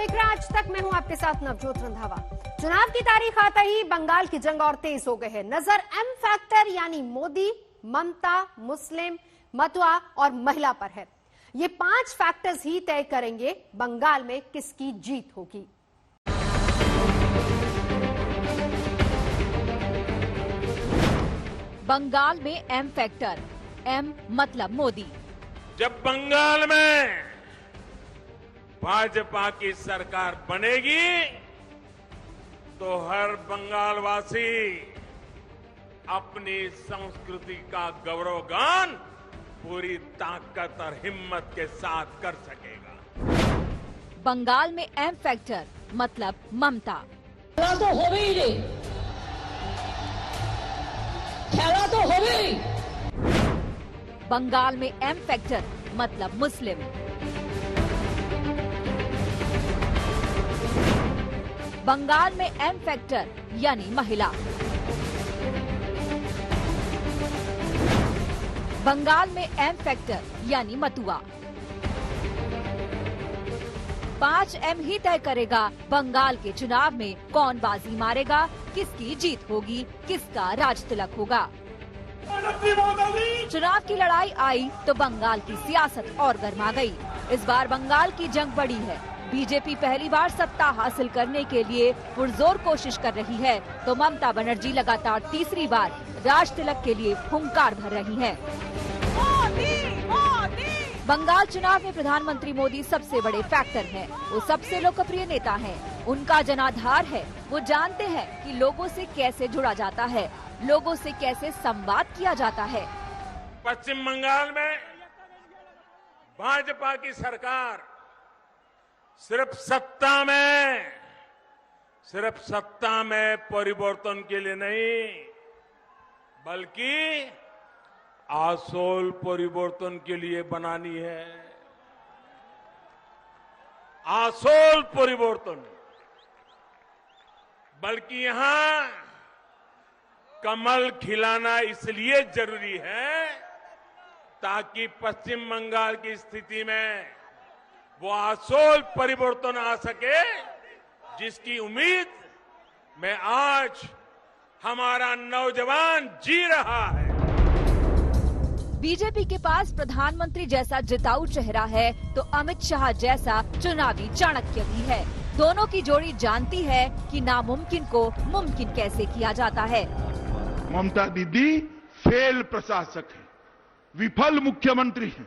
देख रहे हैं आज तक। मैं हूं आपके साथ नवजोत रंधावा। चुनाव की तारीख आते ही बंगाल की जंग और तेज हो गई है। नजर एम फैक्टर यानी मोदी, ममता, मुस्लिम, मतुआ और महिला पर है। ये 5 फैक्टर्स ही तय करेंगे बंगाल में किसकी जीत होगी। बंगाल में एम फैक्टर, एम मतलब मोदी। जब बंगाल में भाजपा की सरकार बनेगी तो हर बंगालवासी अपनी संस्कृति का गौरवगान पूरी ताकत और हिम्मत के साथ कर सकेगा। बंगाल में एम फैक्टर मतलब ममता। खेला तो हो ही रे, खेला तो हो ही। बंगाल में एम फैक्टर मतलब मुस्लिम। बंगाल में एम फैक्टर यानी महिला। बंगाल में एम फैक्टर यानी मतुआ। 5 एम ही तय करेगा बंगाल के चुनाव में कौन बाजी मारेगा, किसकी जीत होगी, किसका राज तिलक होगा। चुनाव की लड़ाई आई तो बंगाल की सियासत और गर्मा गई। इस बार बंगाल की जंग बड़ी है। बीजेपी पहली बार सत्ता हासिल करने के लिए पुरजोर कोशिश कर रही है, तो ममता बनर्जी लगातार तीसरी बार राज तिलक के लिए हुंकार भर रही हैं। बंगाल चुनाव में प्रधानमंत्री मोदी सबसे बड़े फैक्टर हैं। वो सबसे लोकप्रिय नेता हैं। उनका जनाधार है। वो जानते हैं कि लोगों से कैसे जुड़ा जाता है, लोगों से कैसे संवाद किया जाता है। पश्चिम बंगाल में भाजपा की सरकार सिर्फ सत्ता में परिवर्तन के लिए नहीं, बल्कि आसोल परिवर्तन के लिए बनानी है। आसोल परिवर्तन, बल्कि यहां कमल खिलाना इसलिए जरूरी है ताकि पश्चिम बंगाल की स्थिति में वो आसोल परिवर्तन आ सके, जिसकी उम्मीद में आज हमारा नौजवान जी रहा है। बीजेपी के पास प्रधानमंत्री जैसा जिताऊ चेहरा है तो अमित शाह जैसा चुनावी चाणक्य भी है। दोनों की जोड़ी जानती है कि नामुमकिन को मुमकिन कैसे किया जाता है। ममता दीदी फेल प्रशासक है, विफल मुख्यमंत्री है।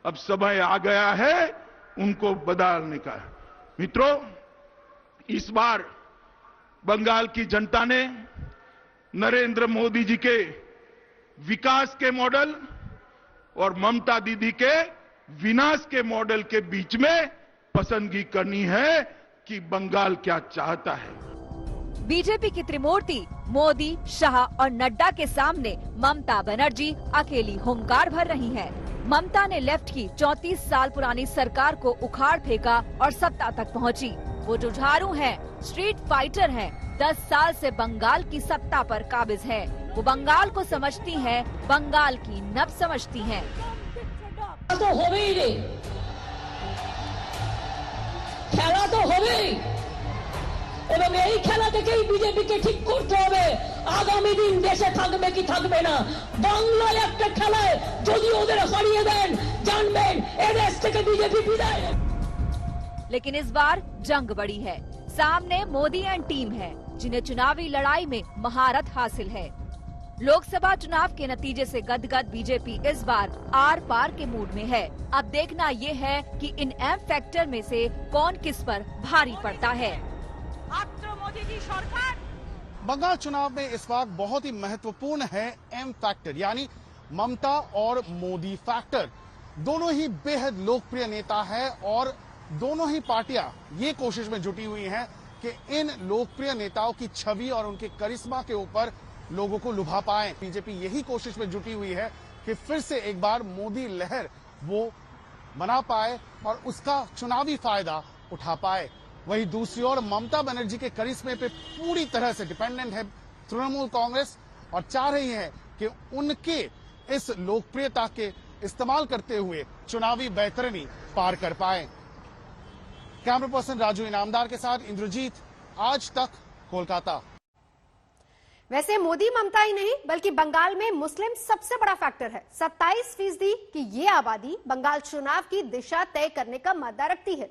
अब समय आ गया है उनको बदलने का। मित्रों, इस बार बंगाल की जनता ने नरेंद्र मोदी जी के विकास के मॉडल और ममता दीदी के विनाश के मॉडल के बीच में पसंदगी करनी है कि बंगाल क्या चाहता है। बीजेपी की त्रिमूर्ति मोदी, शाह और नड्डा के सामने ममता बनर्जी अकेली हुंकार भर रही हैं। ममता ने लेफ्ट की 34 साल पुरानी सरकार को उखाड़ फेंका और सत्ता तक पहुंची। वो जुझारू हैं, स्ट्रीट फाइटर हैं, 10 साल से बंगाल की सत्ता पर काबिज है। वो बंगाल को समझती हैं, बंगाल की नब्ज समझती हैं। तो हो ही रे, खेला तो हो ही। এবং এই খেলা থেকেই বিজেপিকে ঠিক করতে হবে আগামী দিন দেশে থাকবে কি থাকবে না। বাংলায় একটা খেলায় যদি ওদের হারিয়ে দেন, জানবেন এই দেশ থেকে বিজেপি বিদায়। लेकिन इस बार जंग बड़ी है। सामने मोदी एंड टीम है, जिन्हें चुनावी लड़ाई में महारत हासिल है। लोकसभा चुनाव के नतीजे से गदगद बीजेपी इस बार आर पार के मूड में है। अब देखना ये है कि इन एम फैक्टर में से कौन किस पर भारी पड़ता है। मोदी की सरकार। बंगाल चुनाव में इस बार बहुत ही महत्वपूर्ण है एम फैक्टर, यानी ममता और मोदी फैक्टर। दोनों ही बेहद लोकप्रिय नेता है और दोनों ही पार्टियां ये कोशिश में जुटी हुई हैं कि इन लोकप्रिय नेताओं की छवि और उनके करिश्मा के ऊपर लोगों को लुभा पाए। बीजेपी यही कोशिश में जुटी हुई है कि फिर से एक बार मोदी लहर वो बना पाए और उसका चुनावी फायदा उठा पाए। वहीं दूसरी ओर ममता बनर्जी के करिश्मे पे पूरी तरह से डिपेंडेंट है तृणमूल कांग्रेस और चाह रही है कि उनके इस लोकप्रियता के इस्तेमाल करते हुए चुनावी बेहतरीनी पार कर पाए। कैमरा पर्सन राजू इनामदार के साथ इंद्रजीत, आज तक, कोलकाता। वैसे मोदी ममता ही नहीं बल्कि बंगाल में मुस्लिम सबसे बड़ा फैक्टर है। 27% की ये आबादी बंगाल चुनाव की दिशा तय करने का मादा रखती है।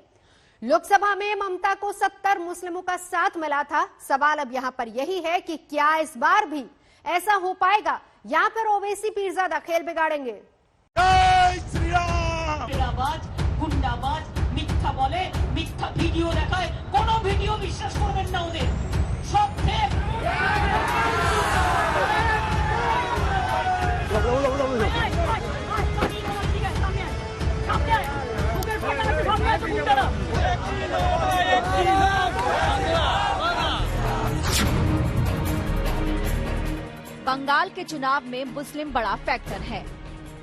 लोकसभा में ममता को 70 मुस्लिमों का साथ मिला था। सवाल अब यहाँ पर यही है कि क्या इस बार भी ऐसा हो पाएगा या फिर ओवैसी पीरजादा खेल बिगाड़ेंगे। जय श्री राम। गुंडाबाज मिथ्या बोले, मिथ्या वीडियो देखाয়, কোনো ভিডিও বিশ্বাস করবেন না, ওদের সব ফেক। बंगाल के चुनाव में मुस्लिम बड़ा फैक्टर है।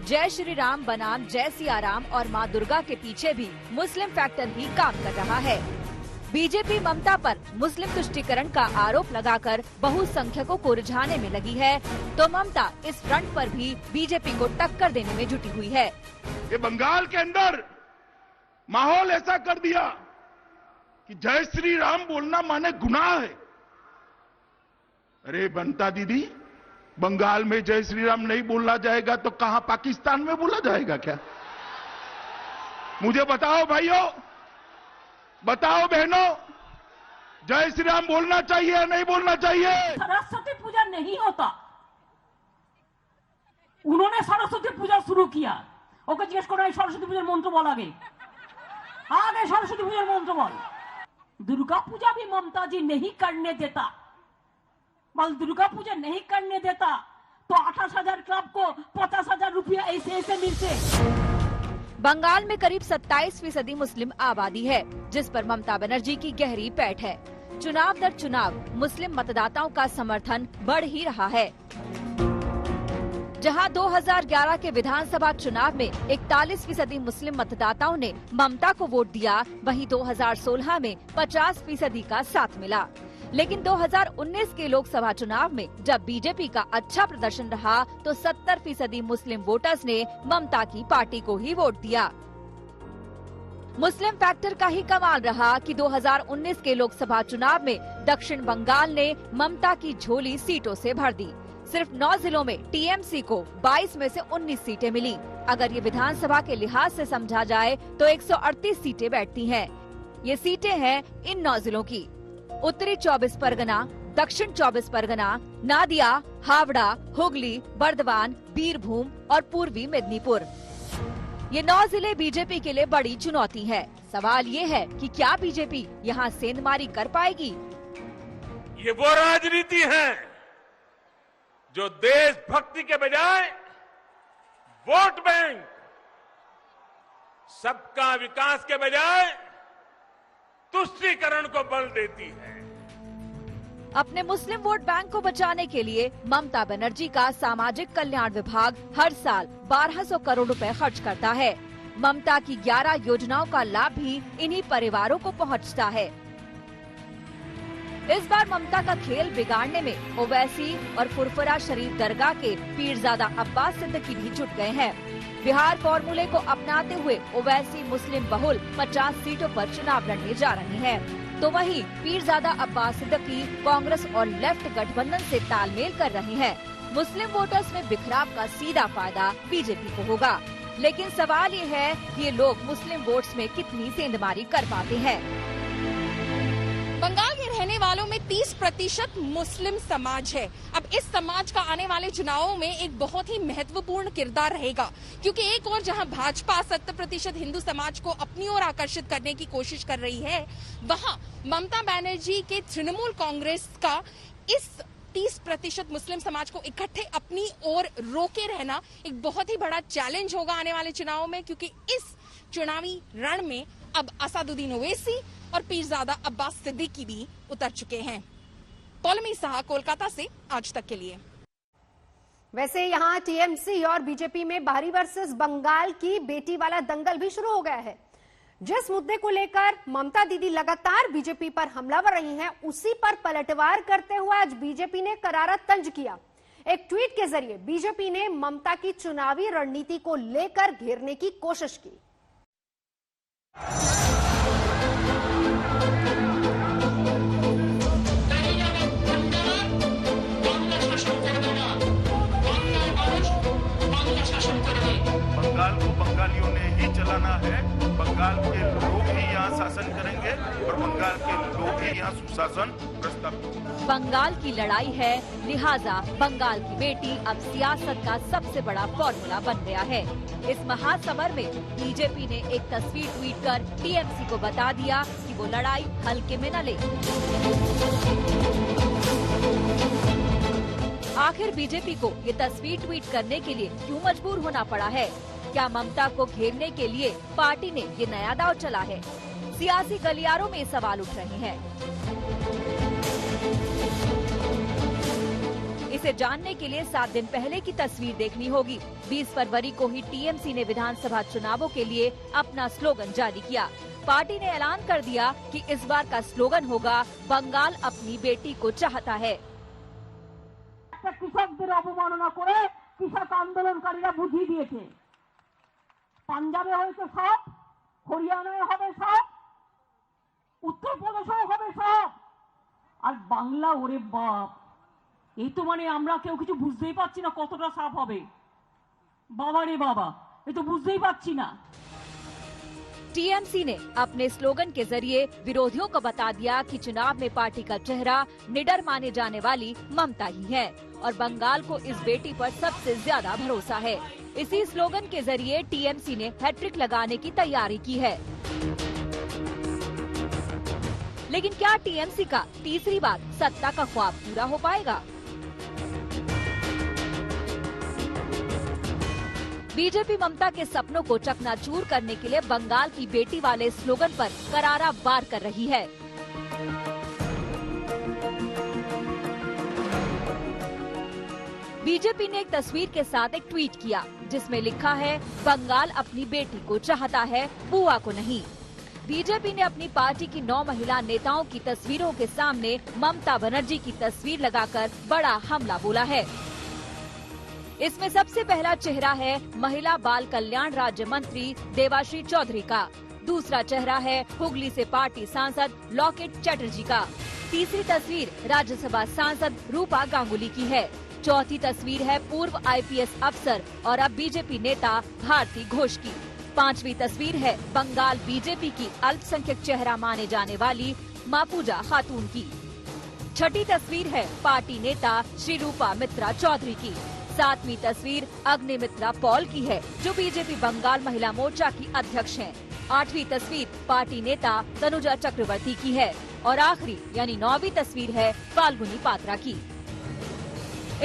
जय श्री राम बनाम जय सिया राम और मां दुर्गा के पीछे भी मुस्लिम फैक्टर ही काम कर रहा है। बीजेपी ममता पर मुस्लिम तुष्टीकरण का आरोप लगाकर बहुसंख्यकों को रिझाने में लगी है, तो ममता इस फ्रंट पर भी बीजेपी को टक्कर देने में जुटी हुई है। ये बंगाल के अंदर माहौल ऐसा कर दिया कि जय श्री राम बोलना माने गुनाह है। अरे बनता दीदी, बंगाल में जय श्री राम नहीं बोलना जाएगा तो कहां पाकिस्तान में बोला जाएगा क्या? मुझे बताओ भाइयों, बताओ बहनों, जय श्री राम बोलना चाहिए या नहीं बोलना चाहिए? सरस्वती पूजा नहीं होता, उन्होंने सरस्वती पूजा शुरू किया। ओके जिज्ञेस करो सरस्वती पूजा मंत्र बोल, आगे सरस्वती पूजा मंत्र बोल। दुर्गा पूजा भी ममता जी नहीं करने देता, बल दुर्गा पूजा नहीं करने देता तो 28,000 क्लब को 50,000 रुपया ऐसे मिलते। बंगाल में करीब 27% मुस्लिम आबादी है, जिस पर ममता बनर्जी की गहरी पैठ है। चुनाव दर चुनाव मुस्लिम मतदाताओं का समर्थन बढ़ ही रहा है। जहां 2011 के विधानसभा चुनाव में 41% मुस्लिम मतदाताओं ने ममता को वोट दिया, वहीं 2016 में 50% का साथ मिला। लेकिन 2019 के लोकसभा चुनाव में जब बीजेपी का अच्छा प्रदर्शन रहा तो 70% मुस्लिम वोटर्स ने ममता की पार्टी को ही वोट दिया। मुस्लिम फैक्टर का ही कमाल रहा कि 2019 के लोकसभा चुनाव में दक्षिण बंगाल ने ममता की झोली सीटों से भर दी। सिर्फ 9 जिलों में टीएमसी को 22 में से 19 सीटें मिली। अगर ये विधानसभा के लिहाज से समझा जाए तो 138 सीटें बैठती हैं। ये सीटें हैं इन 9 जिलों की: उत्तरी 24 परगना, दक्षिण 24 परगना, नादिया, हावड़ा, हुगली, बर्दवान, बीरभूम और पूर्वी मेदिनीपुर। ये 9 जिले बीजेपी के लिए बड़ी चुनौती है। सवाल ये है कि क्या बीजेपी यहाँ सेंधमारी कर पाएगी? ये वो राजनीति है जो देशभक्ति के बजाय वोट बैंक, सबका विकास के बजाय तुष्टीकरण को बल देती है। अपने मुस्लिम वोट बैंक को बचाने के लिए ममता बनर्जी का सामाजिक कल्याण विभाग हर साल 1200 करोड़ रुपए खर्च करता है। ममता की 11 योजनाओं का लाभ भी इन्हीं परिवारों को पहुंचता है। इस बार ममता का खेल बिगाड़ने में ओवैसी और फुरफुरा शरीफ दरगाह के पीरजादा अब्बास सिद्दीकी भी जुट गए हैं। बिहार फॉर्मूले को अपनाते हुए ओवैसी मुस्लिम बहुल 50 सीटों पर चुनाव लड़ने जा रहे हैं, तो वहीं पीरजादा अब्बास सिद्दीकी कांग्रेस और लेफ्ट गठबंधन से तालमेल कर रहे हैं। मुस्लिम वोटर्स में बिखराव का सीधा फायदा बीजेपी को होगा, लेकिन सवाल ये है कि ये लोग मुस्लिम वोट्स में कितनी सेंधमारी कर पाते हैं। बंगाल में रहने वालों में 30% मुस्लिम समाज है। अब इस समाज का आने वाले चुनावों में एक बहुत ही महत्वपूर्ण किरदार रहेगा, क्योंकि एक और जहां भाजपा 70% हिंदू समाज को अपनी ओर आकर्षित करने की कोशिश कर रही है, वहां ममता बनर्जी के तृणमूल कांग्रेस का इस 30% मुस्लिम समाज को इकट्ठे अपनी ओर रोके रहना एक बहुत ही बड़ा चैलेंज होगा आने वाले चुनावों में, क्योंकि इस चुनावी रण में अब असदुद्दीन ओवैसी और पीरजादा अब्बास सिद्दीकी भी उतर चुके हैं। पौलमी साहा, कोलकाता से आज तक के लिए। वैसे यहाँ टीएमसी और बीजेपी में बाहरी वर्सेस बंगाल की बेटी वाला दंगल भी शुरू हो गया है। जिस मुद्दे को लेकर ममता दीदी लगातार बीजेपी पर हमलावर रही हैं, उसी पर पलटवार करते हुए आज बीजेपी ने करारा तंज किया। एक ट्वीट के जरिए बीजेपी ने ममता की चुनावी रणनीति को लेकर घेरने की कोशिश की। बताना है बंगाल के लोग ही यहाँ शासन करेंगे और बंगाल के लोग ही यहाँ सुशासन प्रस्तावित। बंगाल की लड़ाई है, लिहाजा बंगाल की बेटी अब सियासत का सबसे बड़ा फॉर्मूला बन गया है। इस महासमर में बीजेपी ने एक तस्वीर ट्वीट कर टीएमसी को बता दिया कि वो लड़ाई हल्के में न ले। आखिर बीजेपी को ये तस्वीर ट्वीट करने के लिए क्यों मजबूर होना पड़ा है? क्या ममता को घेरने के लिए पार्टी ने ये नया दांव चला है? सियासी गलियारों में सवाल उठ रहे हैं। इसे जानने के लिए 7 दिन पहले की तस्वीर देखनी होगी। 20 फरवरी को ही टीएमसी ने विधानसभा चुनावों के लिए अपना स्लोगन जारी किया। पार्टी ने ऐलान कर दिया कि इस बार का स्लोगन होगा, बंगाल अपनी बेटी को चाहता है। কৃষকদের অবমাননা করে কৃষক আন্দোলনকারীরা বুঝিয়ে দিয়েছে, পাঞ্জাবে হয়েছে সব, হরিয়ানায় হবে সব, উত্তরপ্রদেশেও হবে সব, আর বাংলা ওরে বাপ, এই তো মানে আমরা কেউ কিছু বুঝতেই পারছি না কতটা সাপ হবে। বাবা রে বাবা, এই তো বুঝতেই পারছি না। टीएमसी ने अपने स्लोगन के जरिए विरोधियों को बता दिया कि चुनाव में पार्टी का चेहरा निडर माने जाने वाली ममता ही है और बंगाल को इस बेटी पर सबसे ज्यादा भरोसा है। इसी स्लोगन के जरिए टीएमसी ने हैट्रिक लगाने की तैयारी की है। लेकिन क्या टीएमसी का तीसरी बार सत्ता का ख्वाब पूरा हो पाएगा? बीजेपी ममता के सपनों को चकनाचूर करने के लिए बंगाल की बेटी वाले स्लोगन पर करारा वार कर रही है। बीजेपी ने एक तस्वीर के साथ एक ट्वीट किया जिसमें लिखा है, बंगाल अपनी बेटी को चाहता है, बुआ को नहीं। बीजेपी ने अपनी पार्टी की 9 महिला नेताओं की तस्वीरों के सामने ममता बनर्जी की तस्वीर लगाकर बड़ा हमला बोला है। इसमें सबसे पहला चेहरा है महिला बाल कल्याण राज्य मंत्री देवाश्री चौधरी का। दूसरा चेहरा है हुगली से पार्टी सांसद लॉकेट चैटर्जी का। तीसरी तस्वीर राज्यसभा सांसद रूपा गांगुली की है। चौथी तस्वीर है पूर्व आईपीएस अफसर और अब बीजेपी नेता भारती घोष की। 5वीं तस्वीर है बंगाल बीजेपी की अल्पसंख्यक चेहरा माने जाने वाली मापूजा खातून की। 6ठी तस्वीर है पार्टी नेता श्री रूपा मित्रा चौधरी की। 7वीं तस्वीर अग्निमित्रा पॉल की है जो बीजेपी बंगाल महिला मोर्चा की अध्यक्ष हैं। 8वीं तस्वीर पार्टी नेता तनुजा चक्रवर्ती की है और आखिरी यानी 9वीं तस्वीर है फाल्गुनी पात्रा की।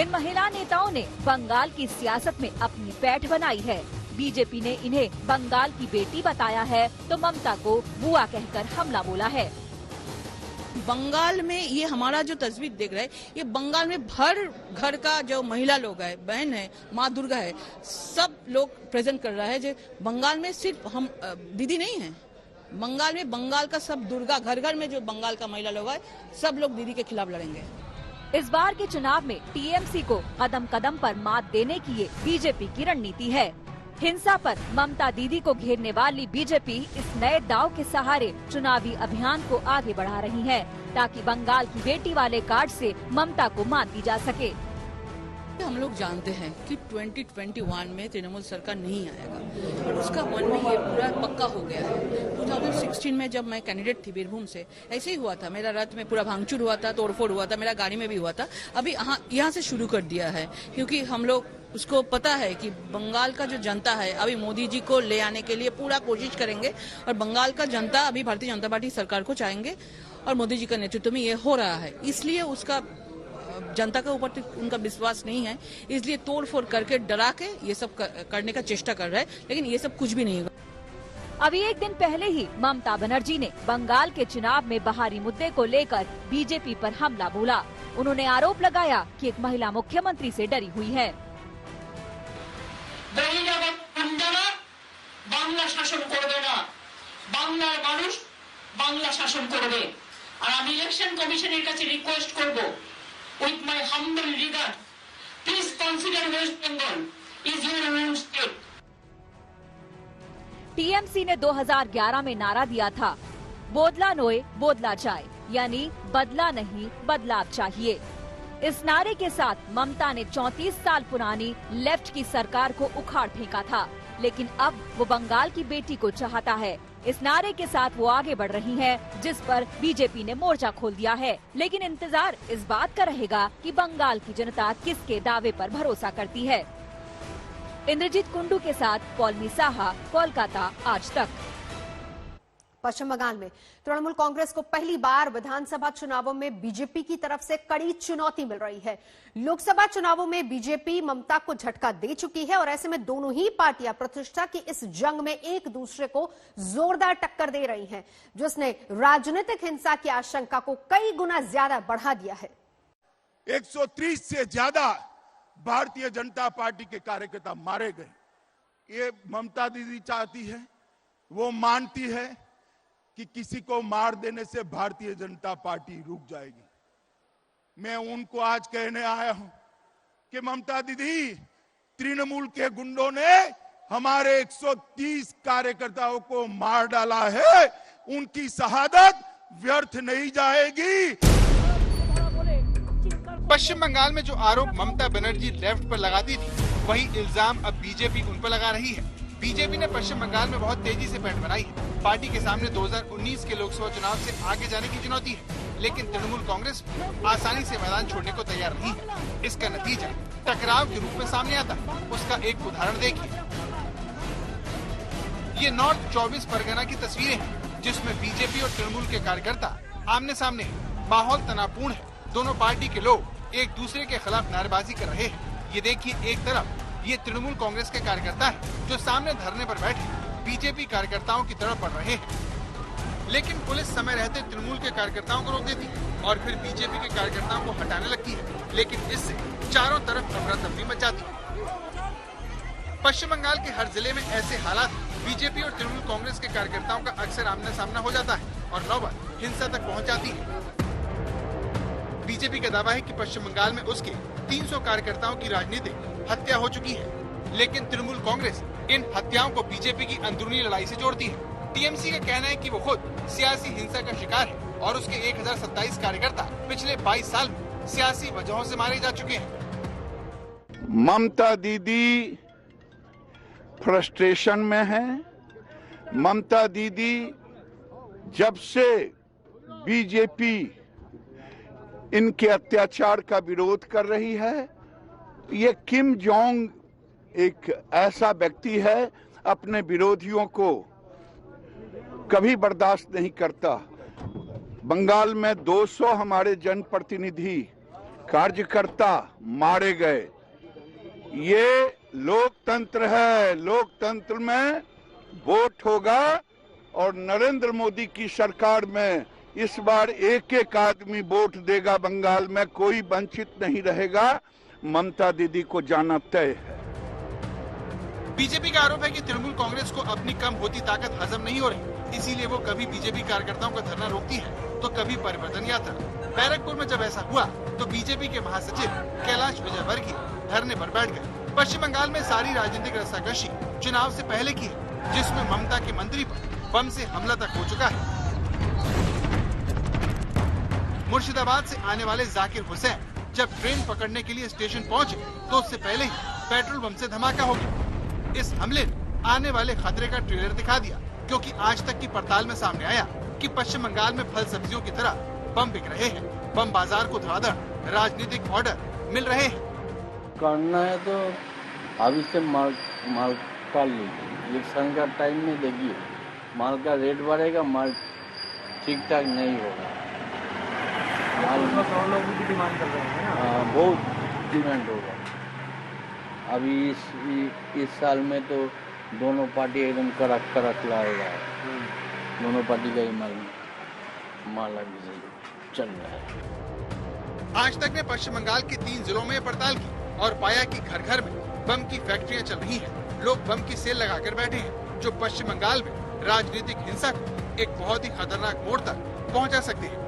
इन महिला नेताओं ने बंगाल की सियासत में अपनी पैठ बनाई है। बीजेपी ने इन्हें बंगाल की बेटी बताया है तो ममता को बुआ कहकर हमला बोला है। बंगाल में ये हमारा जो तस्वीर देख रहे हैं, ये बंगाल में भर घर का जो महिला लोग है, बहन है, माँ दुर्गा है, सब लोग प्रेजेंट कर रहा है। जो बंगाल में सिर्फ हम दीदी नहीं है, बंगाल में बंगाल का सब दुर्गा, घर घर में जो बंगाल का महिला लोग है, सब लोग दीदी के खिलाफ लड़ेंगे। इस बार के चुनाव में टीएमसी को कदम कदम पर मात देने की ये बीजेपी की रणनीति है। हिंसा पर ममता दीदी को घेरने वाली बीजेपी इस नए दांव के सहारे चुनावी अभियान को आगे बढ़ा रही है ताकि बंगाल की बेटी वाले कार्ड से ममता को मात दी जा सके। हम लोग जानते हैं कि 2021 में तृणमूल सरकार नहीं आएगा और उसका मन में ये पूरा पक्का हो गया है। 2016 में जब मैं कैंडिडेट थी बीरभूम से, ऐसे ही हुआ था। मेरा रथ में पूरा भांगचूर हुआ था, तोड़फोड़ हुआ था, मेरा गाड़ी में भी हुआ था। अभी यहाँ से शुरू कर दिया है क्योंकि हम लोग उसको पता है कि बंगाल का जो जनता है अभी मोदी जी को ले आने के लिए पूरा कोशिश करेंगे और बंगाल का जनता अभी भारतीय जनता पार्टी सरकार को चाहेंगे और मोदी जी का नेतृत्व में ये हो रहा है। इसलिए उसका जनता के ऊपर उनका विश्वास नहीं है, इसलिए तोड़फोड़ करके डरा के ये सब करने का चेष्टा कर रहा है, लेकिन ये सब कुछ भी नहीं होगा। अभी एक दिन पहले ही ममता बनर्जी ने बंगाल के चुनाव में बाहरी मुद्दे को लेकर बीजेपी पर हमला बोला। उन्होंने आरोप लगाया कि एक महिला मुख्यमंत्री से डरी हुई है। बांग्ला शासन करबे ना, बांग्लार मानुष बांग्ला शासन करबे। और आमी इलेक्शन कमिशनेर काছে रिक्वेस्ट करब, with my humble regard, please consider West Bengal is your own state. TMC ने 2011 में नारा दिया था, बोदला नोए बोदला जाए, यानी बदला नहीं बदलाव चाहिए। इस नारे के साथ ममता ने 34 साल पुरानी लेफ्ट की सरकार को उखाड़ फेंका था। लेकिन अब वो बंगाल की बेटी को चाहता है। इस नारे के साथ वो आगे बढ़ रही है, जिस पर बीजेपी ने मोर्चा खोल दिया है। लेकिन इंतजार इस बात का रहेगा कि बंगाल की जनता किसके दावे पर भरोसा करती है। इंद्रजीत कुंडू के साथ पौलमी साहा, कोलकाता, आज तक। पश्चिम बंगाल में तृणमूल कांग्रेस को पहली बार विधानसभा चुनावों में बीजेपी की तरफ से कड़ी चुनौती मिल रही है। लोकसभा चुनावों में बीजेपी ममता को झटका दे चुकी है और ऐसे में दोनों ही पार्टियां प्रतिष्ठा की इस जंग में एक दूसरे को जोरदार टक्कर दे रही हैं, जिसने राजनीतिक हिंसा की आशंका को कई गुना ज्यादा बढ़ा दिया है। 130 से ज्यादा भारतीय जनता पार्टी के कार्यकर्ता मारे गए। ये ममता दीदी चाहती है, वो मानती है कि किसी को मार देने से भारतीय जनता पार्टी रुक जाएगी। मैं उनको आज कहने आया हूं कि ममता दीदी, तृणमूल के गुंडों ने हमारे 130 कार्यकर्ताओं को मार डाला है, उनकी शहादत व्यर्थ नहीं जाएगी। पश्चिम बंगाल में जो आरोप ममता बनर्जी लेफ्ट पर लगाती थी, वही इल्जाम अब बीजेपी उन पर लगा रही है। बीजेपी ने पश्चिम बंगाल में बहुत तेजी से पैठ बनाई है। पार्टी के सामने 2019 के लोकसभा चुनाव से आगे जाने की चुनौती है, लेकिन तृणमूल कांग्रेस आसानी से मैदान छोड़ने को तैयार नहीं है। इसका नतीजा टकराव के रूप में सामने आता है। उसका एक उदाहरण देखिए। ये नॉर्थ 24 परगना की तस्वीरें हैं, जिसमें बीजेपी और तृणमूल के कार्यकर्ता आमने सामने हैं। माहौल तनावपूर्ण है। दोनों पार्टी के लोग एक दूसरे के खिलाफ नारेबाजी कर रहे हैं। ये देखिए, एक तरफ ये तृणमूल कांग्रेस के कार्यकर्ता हैं, जो सामने धरने पर बैठे बीजेपी कार्यकर्ताओं की तरफ बढ़ रहे हैं। लेकिन पुलिस समय रहते तृणमूल के कार्यकर्ताओं को रोक देती है और फिर बीजेपी के कार्यकर्ताओं को हटाने लगती है। लेकिन इससे चारों तरफ अफरा-तफरी मच जाती है। पश्चिम बंगाल के हर जिले में ऐसे हालात बीजेपी और तृणमूल कांग्रेस के कार्यकर्ताओं का अक्सर आमना सामना हो जाता है और नौबत हिंसा तक पहुँच जाती है। बीजेपी का दावा है कि पश्चिम बंगाल में उसके 300 कार्यकर्ताओं की राजनीतिक हत्या हो चुकी है, लेकिन तृणमूल कांग्रेस इन हत्याओं को बीजेपी की अंदरूनी लड़ाई से जोड़ती है। टीएमसी का कहना है कि वो खुद सियासी हिंसा का शिकार है और उसके 1027 कार्यकर्ता पिछले 22 साल में सियासी वजहों से मारे जा चुके हैं। ममता दीदी फ्रस्ट्रेशन में है। ममता दीदी जब से बीजेपी इनके अत्याचार का विरोध कर रही है, ये किम जोंग एक ऐसा व्यक्ति है, अपने विरोधियों को कभी बर्दाश्त नहीं करता। बंगाल में 200 हमारे जनप्रतिनिधि कार्यकर्ता मारे गए। ये लोकतंत्र है। लोकतंत्र में वोट होगा और नरेंद्र मोदी की सरकार में इस बार एक एक आदमी वोट देगा। बंगाल में कोई वंचित नहीं रहेगा। ममता दीदी को जाना तय है। बीजेपी का आरोप है कि तृणमूल कांग्रेस को अपनी कम होती ताकत हजम नहीं हो रही, इसीलिए वो कभी बीजेपी कार्यकर्ताओं का धरना रोकती है तो कभी परिवर्तन यात्रा। बैरकपुर में जब ऐसा हुआ तो बीजेपी के महासचिव कैलाश विजयवर्गीय धरने पर बैठ गए। पश्चिम बंगाल में सारी राजनीतिक रस्साकशी चुनाव से पहले की है, जिसमें ममता के मंत्री पर बम से हमला तक हो चुका है। मुर्शिदाबाद से आने वाले जाकिर हुसैन जब ट्रेन पकड़ने के लिए स्टेशन पहुंचे तो उससे पहले ही पेट्रोल बम से धमाका हो गया। इस हमले ने आने वाले खतरे का ट्रेलर दिखा दिया, क्योंकि आज तक की पड़ताल में सामने आया कि पश्चिम बंगाल में फल सब्जियों की तरह बम बिक रहे हैं। बम बाजार को धड़ाधड़ राजनीतिक ऑर्डर मिल रहे हैं। करना है तो अभी से माल कर लीजिए। इलेक्शन का टाइम में देखिए, माल का रेट बढ़ेगा, माल ठीक ठाक नहीं होगा। लोग भी डिमांड कर रहे हैं ना, बहुत डिमांड होगा। अभी इस साल में तो दोनों पार्टी एकदम कड़क लाएगा। दोनों पार्टी का ही माल अभी चल रहा है। आज तक ने पश्चिम बंगाल के 3 जिलों में पड़ताल की और पाया कि घर घर में बम की फैक्ट्रियां चल रही हैं। लोग बम की सेल लगाकर बैठे हैं, जो पश्चिम बंगाल में राजनीतिक हिंसा को एक बहुत ही खतरनाक मोड़ तक पहुंचा सकते हैं।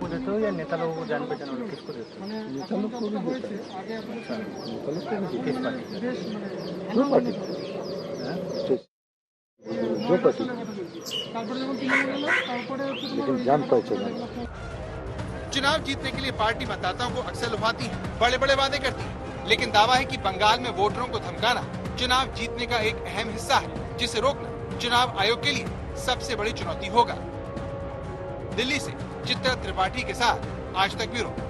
देते हो या नेता लोगों को जान पहचान वाले किसको देते हो? नेता लोग को भी देते हैं। नेता लोग को भी किस पार्टी? जो पार्टी लेकिन जान पहचान। चुनाव जीतने के लिए पार्टी मतदाताओं को अक्सर लुभाती है, बड़े बड़े वादे करती है, लेकिन दावा है कि बंगाल में वोटरों को धमकाना चुनाव जीतने का एक अहम हिस्सा है, जिसे रोकना चुनाव आयोग के लिए सबसे बड़ी चुनौती होगा। दिल्ली से चित्रा त्रिपाठी के साथ आज तक ब्यूरो।